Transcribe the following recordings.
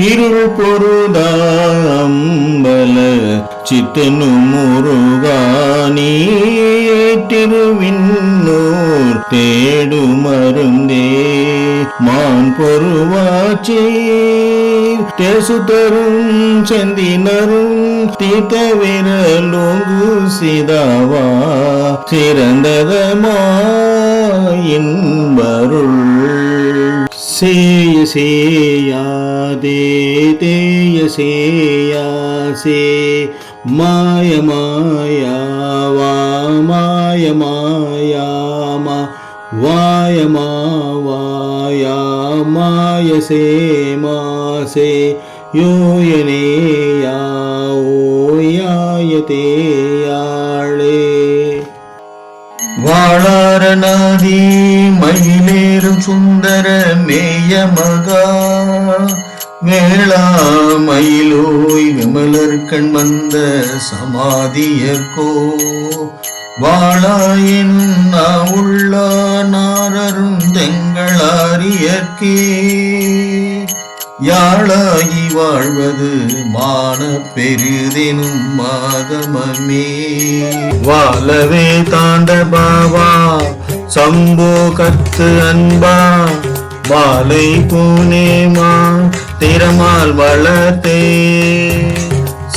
இருள் பொருதாம்பல சித்தனு முருகானி திருவிண்ணூர் தேடு மருந்தே மான் பொருவாச்சி தேசு தரும் செந்தினரும் தீர்த்த விரலோங்கு சிதாவா சிறந்ததமாயின்பருள் சேய சேயாதே தேய சேயாசே மாய மாயாவா மாய மாயாமா வாயமா வாயா மாய சே மாசே யோயனேயா ஓயாயதேயாளே வாழாரநாதி மயிலேறும் சுந்தர மேய மகா வேளா மயிலோய் விமலர் கண் வந்த சமாதியர்கோ வாழாயின் உள்ள நாரரும் தெங்களாரியற்கே யாழாகி வாழ்வது மான பெரிதெனும் மாகமமே வாழவே தாண்ட பாவா சம்போ கத்து அன்பா மாலை பூனேமா திறமால் வளர்த்தே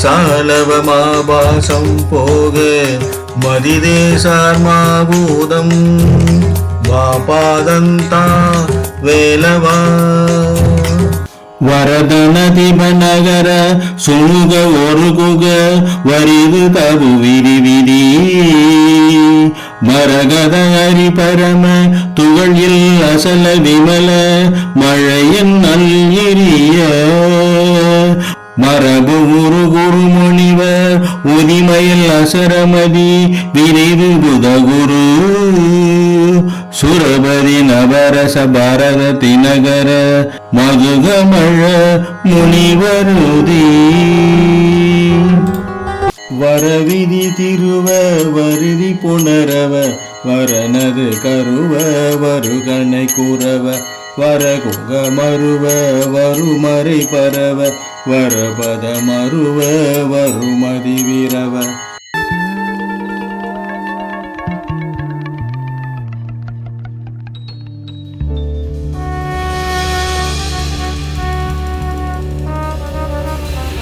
சாலவமாபாசம் போக மதிதேசார் மாபூதம் வாபாதந்தா வேலவா வரதனதிபநகர சுமுக ஒருகுக வரிது தவு விரிவிரி மரகத ஹரி பரம துகளில் அசல விமல மழையன் நல்லிரிய மரபு குரு குருமுனிவர் உதிமயில் அசரமதி விரைவு புதகுரு சுரபதி நவரச பாரத தினகர மதுகமழ முனிவருதி வரவிதி திருவ வருதி புனரவ வரனது கருவ வருகனை குறவ வரகுக மருவ வருமறை பரவ வரபத மருவ வருமதி விரவ